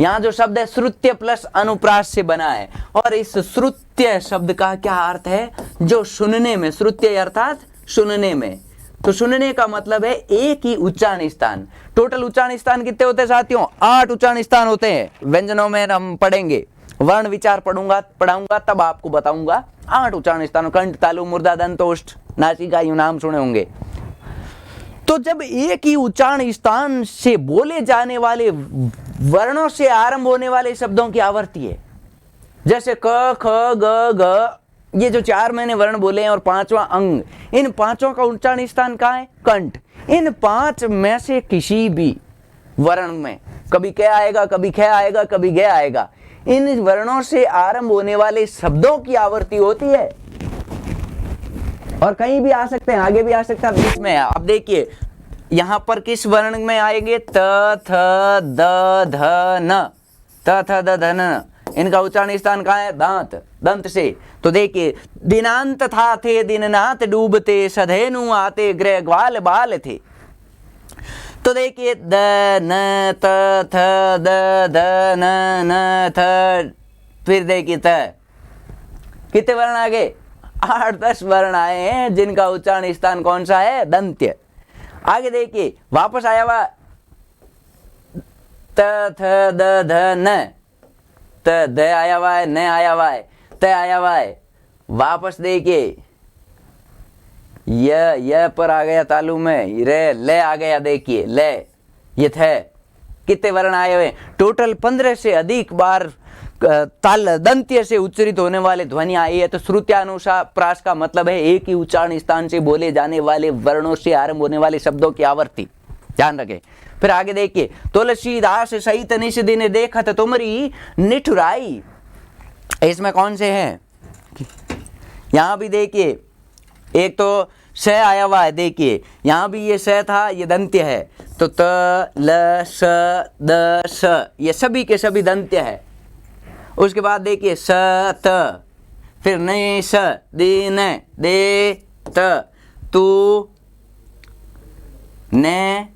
यहाँ जो शब्द है श्रुत्य प्लस अनुप्रास से बना है। और इस श्रुत्य शब्द का क्या अर्थ है? जो सुनने में, श्रुत्य अर्थात सुनने में। तो सुनने का मतलब है एक ही उच्चारण स्थान। टोटल उच्चारण स्थान कितने होते हैं साथियों? 8 उच्चारण स्थान होते हैं। व्यंजनों में हम पढ़ेंगे, वर्ण विचार पढ़ाऊंगा तब आपको बताऊंगा। 8 उच्चारण स्थान, कंठ, तालु, मूर्धा, दंत, ओष्ठ, नासिका, यूं नाम सुने होंगे। तो जब एक ही उच्चारण स्थान से बोले जाने वाले वर्णों से आरंभ होने वाले शब्दों की आवर्ती है, जैसे क, ख, ग, घ, ये जो 4 मैंने वर्ण बोले हैं और 5वां अंग, इन 5ओं का उच्चारण स्थान कहाँ है? कंठ। इन 5 में से किसी भी वर्ण में कभी क आएगा, कभी ख आएगा, कभी ग आएगा। इन वर्णों से आरंभ होने वाले शब्दों की आवर्ती होती है, और कहीं भी आ सकते हैं, आगे भी आ सकता है, बीच में। अब देखिए यहां पर किस वर्ण में आएंगे? त, थ, द, ध, न। त, थ, द, ध, न, इनका उच्चारण स्थान कहाँ है? दांत, दंत से। तो देखिए दिनांत था थे दिननाथ डूबते, सधेनु आते गृह ग्वाल बाल थे। तो देखिए द, न, त, थ, द, ध, न, थ, फिर देखिए त, कितने वर्ण आ गए? 8-10 वर्ण आए हैं जिनका उच्चारण स्थान कौन सा है? दंत्य। आगे देखिए वापस आया हुआ त, थ, द, ध, न, त, द आया हुआ है, न आया हुआ है, त आया हुआ है। वापस देखिए य पर आ गया तालु में, रे, ले आ गया, देखिए ले, ये थे। कितने वर्ण आए हुए? टोटल 15 से अधिक बार ताल दंत्य से उच्चरित होने वाले ध्वनि आई है। तो श्रुत्यानुसार प्रास का मतलब है एक ही उच्चारण स्थान से बोले जाने वाले वर्णों से आरंभ होने वाले शब्दों की आवर्ती, ध्यान रखें। फिर आगे देखिए तुलसीदास सहित निश दिन देखत तुमरी निठुराई, इसमें कौन से हैं? यहां भी देखिए एक तो स आया हुआ है, देखिए यहां भी ये स था, ये दंत्य है। तो त, ल, स, द, स, ये सभी के सभी दंत्य है। उसके बाद देखिए स, त, फिर ने, स, दे, न, दे, त, तू, ने,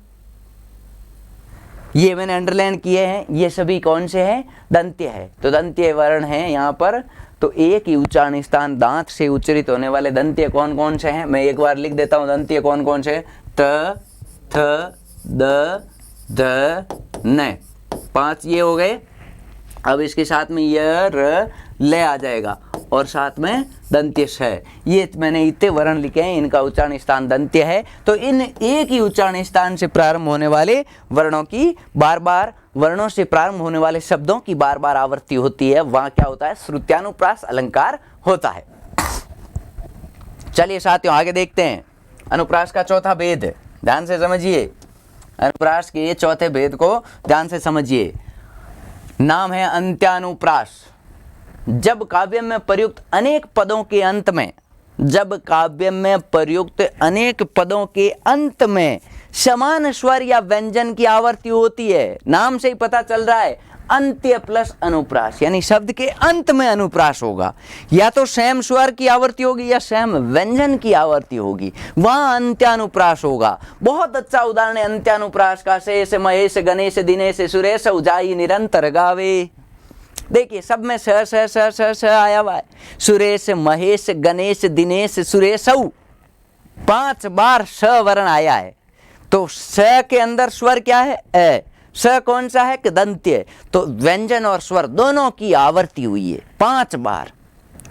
ये मैंने अंडरलाइन किए हैं, ये सभी कौन से हैं? दंत्य है। तो दंत्य वर्ण हैं यहाँ पर। तो एक ही उच्चारण स्थान दांत से उच्चरित होने वाले दंत्य कौन कौन से हैं? मैं एक बार लिख देता हूँ दंत्य कौन कौन से? त, थ, द, ध, न, 5 ये हो गए। अब इसके साथ में य, र, ले आ जाएगा और साथ में दंत्य है। ये मैंने इतने वर्ण लिखे हैं, इनका उच्चारण स्थान दंत्य है। तो इन एक ही उच्चारण स्थान से प्रारंभ होने वाले वर्णों की बार बार, वर्णों से प्रारंभ होने वाले शब्दों की बार बार आवृत्ति होती है। वहां क्या होता है? श्रुत्यानुप्रास अलंकार होता है। चलिए साथियों आगे देखते हैं अनुप्रास का चौथा भेद, ध्यान से समझिए। अनुप्रास के चौथे भेद को ध्यान से समझिए। नाम है अंत्यानुप्रास। जब काव्य में प्रयुक्त अनेक पदों के अंत में, जब काव्य में प्रयुक्त अनेक पदों के अंत में समान स्वर या व्यंजन की आवर्ती होती है। नाम से ही पता चल रहा है अंत्य प्लस अनुप्रास, यानी शब्द के अंत में अनुप्रास होगा। या तो सेम स्वर की आवर्ती होगी या सेम व्यंजन की आवर्ती होगी, वहां अंत्यानुप्रास होगा। बहुत अच्छा उदाहरण है अंत्यानुप्रास का। शेष महेश गणेश दिनेश सुरेश उजाई निरंतर गावे। देखिए सब में स स स स स आया हुआ है। सुरेश, महेश, गणेश, दिनेश, सुरेश, 5 बार स वर्ण आया है। तो स के अंदर स्वर क्या है? ए। स कौन सा है? दंत्य। तो व्यंजन और स्वर दोनों की आवर्ती हुई है 5 बार।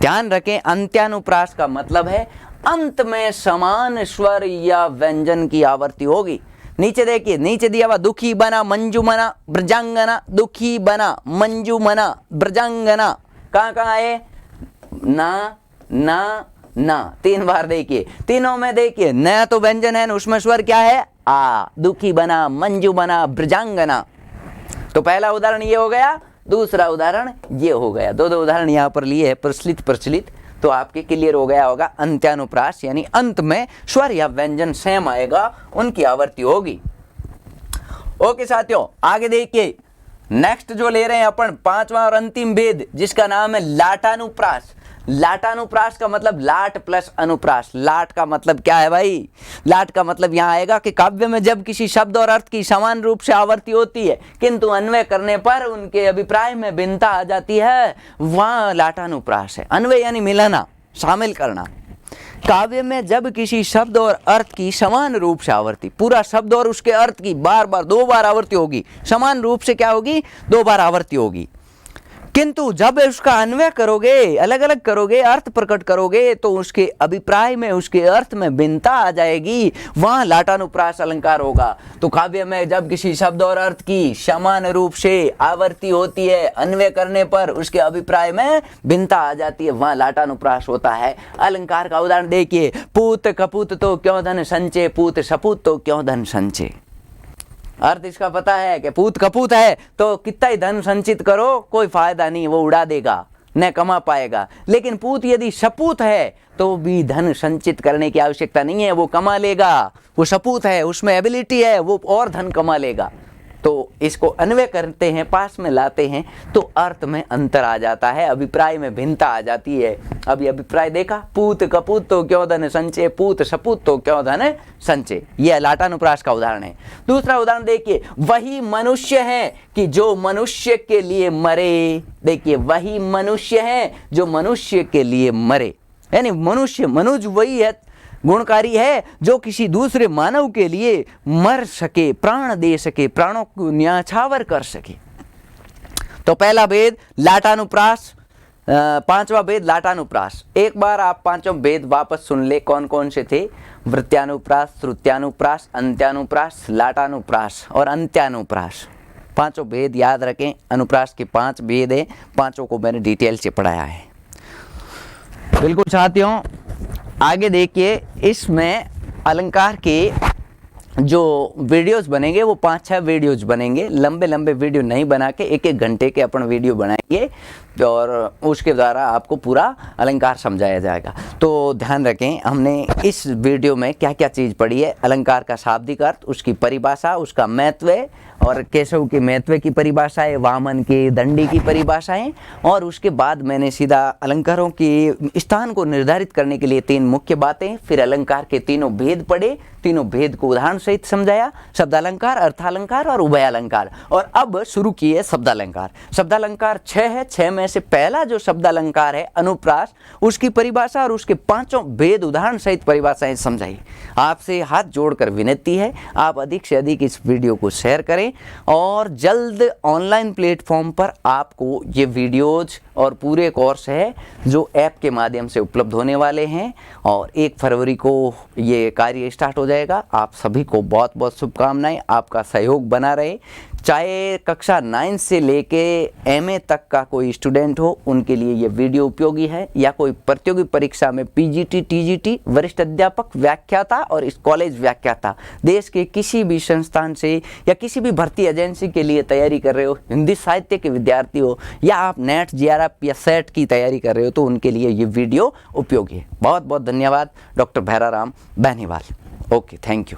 ध्यान रखें अंत्यानुप्रास का मतलब है अंत में समान स्वर या व्यंजन की आवर्ती होगी। नीचे देखिए, नीचे दिया हुआ दुखी बना मंजुमना ब्रजांगना, दुखी बना मंजुमना ब्रजांगना, कहाँ कहाँ है? ना ना ना, 3 बार देखिए। तीनों में देखिए न तो व्यंजन है, उसमें स्वर क्या है? आ। दुखी बना मंजू बना ब्रजांगना। तो पहला उदाहरण ये हो गया, दूसरा उदाहरण ये हो गया। दो उदाहरण यहाँ पर लिए है प्रचलित। तो आपके क्लियर हो गया होगा अंत्यानुप्रास यानी अंत में स्वर या व्यंजन सेम आएगा, उनकी आवर्ती होगी। ओके साथियों आगे देखिए, नेक्स्ट जो ले रहे हैं अपन 5वां और अंतिम भेद, जिसका नाम है लाटानुप्रास। लाटानुप्रास का मतलब लाट प्लस अनुप्रास। लाट का मतलब क्या है भाई? लाट का मतलब यहाँ आएगा कि काव्य में जब किसी शब्द और अर्थ की समान रूप से आवर्ती होती है किंतु अन्वय करने पर उनके अभिप्राय में भिन्नता आ जाती है, वहाँ लाटानुप्रास है। अन्वय यानी मिलाना, शामिल करना। काव्य में जब किसी शब्द और अर्थ की समान रूप से आवृत्ति, पूरा शब्द और उसके अर्थ की बार बार 2 बार आवृत्ति होगी, समान रूप से क्या होगी, 2 बार आवृत्ति होगी, किंतु जब उसका अन्वय करोगे, अलग अलग करोगे, अर्थ प्रकट करोगे, तो उसके अभिप्राय में, उसके अर्थ में भिन्नता आ जाएगी, वहां लाटानुप्रास अलंकार होगा। तो काव्य में जब किसी शब्द और अर्थ की समान रूप से आवृत्ति होती है, अन्वय करने पर उसके अभिप्राय में भिन्नता आ जाती है, वहां लाटानुप्रास होता है। अलंकार का उदाहरण देखिए, पूत कपूत तो क्यों धन संचय, पूत सपूत तो क्यों धन संचय। अर्थ इसका पता है कि पूत कपूत है तो कितना ही धन संचित करो कोई फायदा नहीं, वो उड़ा देगा, न कमा पाएगा। लेकिन पूत यदि सपूत है तो भी धन संचित करने की आवश्यकता नहीं है, वो कमा लेगा, वो सपूत है, उसमें एबिलिटी है, वो और धन कमा लेगा। तो इसको अन्वय करते हैं, पास में लाते हैं, तो अर्थ में अंतर आ जाता है, अभिप्राय में भिन्नता आ जाती है। अभी अभिप्राय देखा, पूत कपूत तो क्यों धन संचय, पूत सपूत तो क्यों धन संचय, यह लाटानुप्रास का उदाहरण है। दूसरा उदाहरण देखिए, वही मनुष्य है कि जो मनुष्य के लिए मरे। देखिए, वही मनुष्य है जो मनुष्य के लिए मरे, यानी मनुष्य, मनुज वही है, गुणकारी है जो किसी दूसरे मानव के लिए मर सके, प्राण दे सके, प्राणों को न्याछावर कर सके। तो पहला भेद लाटानुप्रास, 5वां भेद लाटानुप्रास। एक बार आप 5 भेद वापस सुन ले, कौन कौन से थे, वृत्त्यानुप्रास, श्रुत्यानुप्रास, अंत्यानुप्रास, लाटानुप्रास और अंत्यानुप्रास। 5 भेद याद रखें, अनुप्रास के 5 भेद हैं, 5 को मैंने डिटेल से पढ़ाया है। बिल्कुल साथियों, आगे देखिए, इसमें अलंकार के जो वीडियोस बनेंगे वो 5-6 वीडियोस बनेंगे, लंबे लंबे वीडियो नहीं बना के 1-1 घंटे के अपन वीडियो बनाएंगे और उसके द्वारा आपको पूरा अलंकार समझाया जाएगा। तो ध्यान रखें, हमने इस वीडियो में क्या क्या चीज़ पढ़ी है, अलंकार का शाब्दिक अर्थ, उसकी परिभाषा, उसका महत्व और केशव के महत्व की परिभाषाएं, वामन के दंडी की परिभाषाएं, और उसके बाद मैंने सीधा अलंकारों के स्थान को निर्धारित करने के लिए 3 मुख्य बातें, फिर अलंकार के 3 भेद पढ़े, 3 भेद को उदाहरण सहित समझाया, शब्दालंकार, अर्थालंकार और उभयालंकार। और अब शुरू किए शब्दालंकार। शब्दालंकार 6 है, 6 में से पहला जो शब्दालंकार है अनुप्रास, उसकी परिभाषा और उसके 5 भेद उदाहरण सहित परिभाषाएं समझाई। आपसे हाथ जोड़कर विनती है, आप अधिक से अधिक इस वीडियो को शेयर करें और जल्द ऑनलाइन प्लेटफॉर्म पर आपको ये वीडियोज और पूरे कोर्स है जो ऐप के माध्यम से उपलब्ध होने वाले हैं, और 1 फरवरी को ये कार्य स्टार्ट हो जाएगा। आप सभी को बहुत बहुत शुभकामनाएं, आपका सहयोग बना रहे। चाहे कक्षा 9 से लेके MA तक का कोई स्टूडेंट हो, उनके लिए ये वीडियो उपयोगी है, या कोई प्रतियोगी परीक्षा में PGT, TGT, वरिष्ठ अध्यापक, व्याख्याता और इस कॉलेज व्याख्याता, देश के किसी भी संस्थान से या किसी भी भर्ती एजेंसी के लिए तैयारी कर रहे हो, हिंदी साहित्य के विद्यार्थी हो, या आप नेट, GRF या सेट की तैयारी कर रहे हो, तो उनके लिए ये वीडियो उपयोगी है। बहुत बहुत धन्यवाद। Doctor Bhairaram Beniwal. Okay, thank you.